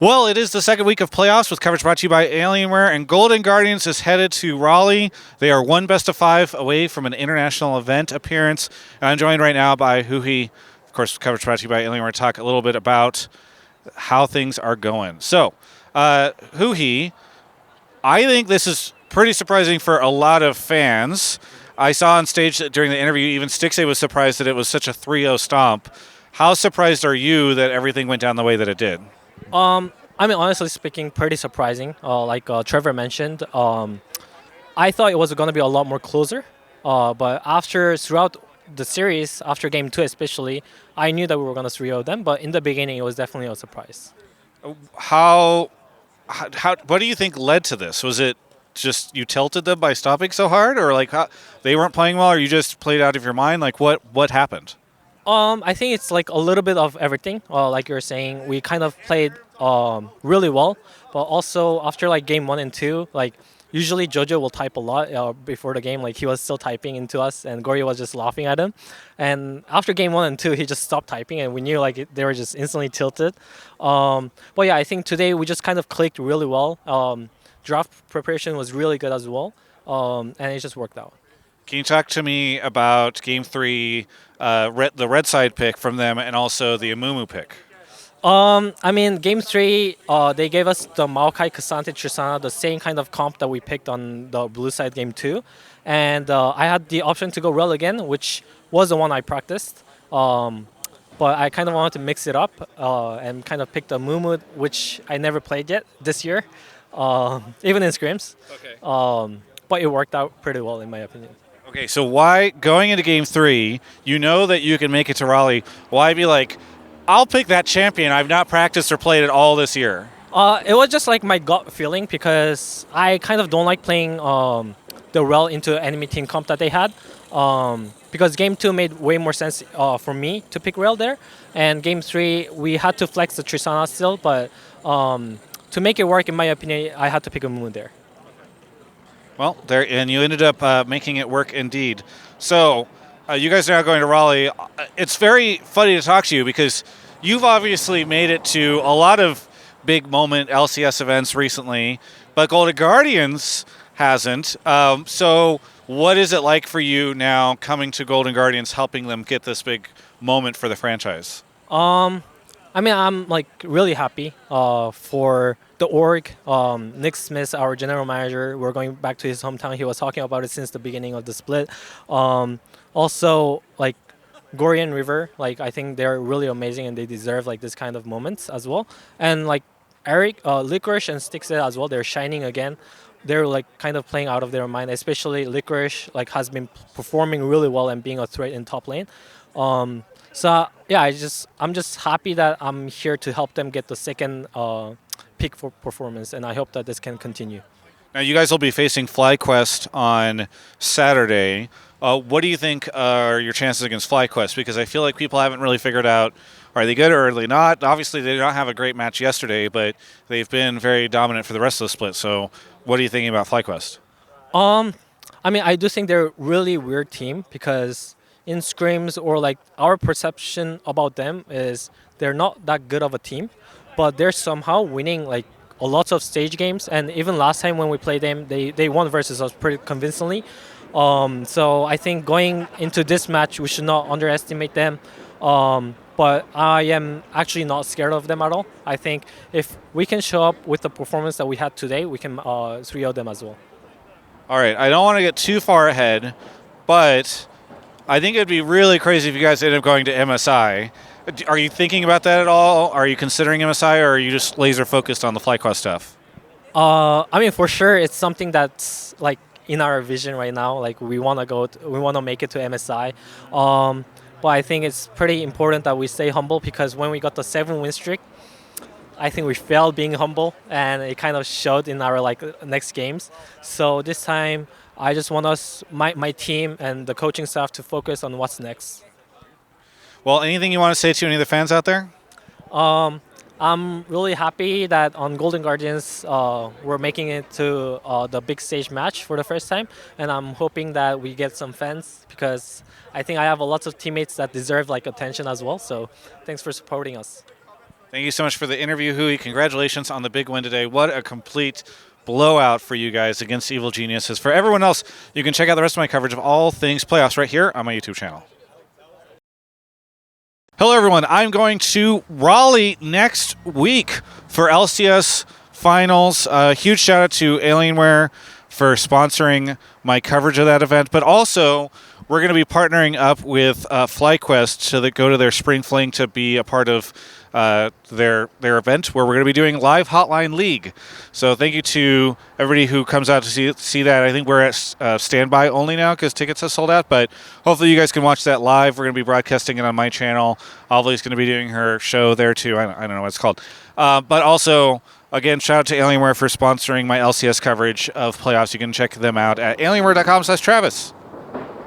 Well, it is the second week of playoffs with coverage brought to you by Alienware, and Golden Guardians is headed to Raleigh. They are one best of five away from an international event appearance. And I'm joined right now by Huhi, of course, coverage brought to you by Alienware, to talk a little bit about how things are going. So, Huhi, I think this is pretty surprising for a lot of fans. I saw on stage that during the interview, even Stixay was surprised that it was such a 3-0 stomp. How surprised are you that everything went down the way that it did? Honestly speaking, pretty surprising. Like Trevor mentioned, I thought it was going to be a lot more closer. But throughout the series, after game two especially, I knew that we were going to 3-0 them. But in the beginning, it was definitely a surprise. How what do you think led to this? Was it just you tilted them by stopping so hard, or like they weren't playing well, or you just played out of your mind? Like what happened? I think it's like a little bit of everything. Like you're saying, we kind of played really well, but also after like game one and two, like usually Jojo will type a lot before the game. Like he was still typing into us, and Gory was just laughing at him. And after game one and two, he just stopped typing, and we knew like they were just instantly tilted. But yeah, I think today we just kind of clicked really well. Draft preparation was really good as well, and it just worked out. Can you talk to me about Game 3, the red side pick from them, and also the Amumu pick? Game three, they gave us the Maokai Kasante Trisana, the same kind of comp that we picked on the blue side game two. And I had the option to go Rel again, which was the one I practiced. But I kind of wanted to mix it up and kind of pick the Mumu, which I never played yet this year, even in scrims. Okay. But it worked out pretty well, in my opinion. Okay, so why, going into Game 3, you know that you can make it to Raleigh, why be like, I'll pick that champion. I've not practiced or played it all this year. It was just like my gut feeling because I kind of don't like playing the Rel into enemy team comp that they had. Because game two made way more sense for me to pick Rel there, and game three we had to flex the Trisana still, but to make it work, in my opinion, I had to pick a Moon there. Well, there, and you ended up making it work indeed. So, you guys are now going to Raleigh. It's very funny to talk to you because you've obviously made it to a lot of big moment LCS events recently, but Golden Guardians hasn't. So, what is it like for you now coming to Golden Guardians, helping them get this big moment for the franchise? I'm like really happy for the org. Nick Smith, our general manager, we're going back to his hometown. He was talking about it since the beginning of the split. Also, like Gory and River, like I think they're really amazing and they deserve like this kind of moments as well. And like Eric, Licorice and Stixit as well, they're shining again. They're like kind of playing out of their mind, especially Licorice like has been performing really well and being a threat in top lane. So yeah, I'm just happy that I'm here to help them get the second peak for performance, and I hope that this can continue. Now, you guys will be facing FlyQuest on Saturday. What do you think are your chances against FlyQuest? Because I feel like people haven't really figured out, are they good or are they not? Obviously, they did not have a great match yesterday, but they've been very dominant for the rest of the split. So what are you thinking about FlyQuest? I do think they're a really weird team because in scrims or like our perception about them is they're not that good of a team, but they're somehow winning like a lot of stage games. And even last time when we played them, they won versus us pretty convincingly. So I think going into this match, we should not underestimate them. But I am actually not scared of them at all. I think if we can show up with the performance that we had today, we can 3-0 them as well. All right, I don't want to get too far ahead, but I think it'd be really crazy if you guys ended up going to MSI. Are you thinking about that at all? Are you considering MSI, or are you just laser focused on the FlyQuest stuff? For sure, it's something that's like in our vision right now. Like we want to make it to MSI. But I think it's pretty important that we stay humble because when we got the 7-win streak, I think we failed being humble, and it kind of showed in our like next games. So this time, I just want my team and the coaching staff to focus on what's next. Well, anything you want to say to any of the fans out there? I'm really happy that on Golden Guardians we're making it to the big stage match for the first time, and I'm hoping that we get some fans because I think I have a lot of teammates that deserve like attention as well. So thanks for supporting us. Thank you so much for the interview, Huhi. Congratulations on the big win today. What a complete blowout for you guys against Evil Geniuses. For everyone else, you can check out the rest of my coverage of all things playoffs right here on my YouTube channel. Hello, everyone. I'm going to Raleigh next week for LCS Finals. Huge shout out to Alienware for sponsoring my coverage of that event, but also we're going to be partnering up with FlyQuest to go to their Spring Fling to be a part of their event where we're going to be doing live Hotline League. So thank you to everybody who comes out to see that. I think we're at standby only now because tickets have sold out, but hopefully you guys can watch that live. We're going to be broadcasting it on my channel. Ollie's going to be doing her show there too. I don't know what it's called. But also, again, shout out to Alienware for sponsoring my LCS coverage of playoffs. You can check them out at alienware.com/Travis.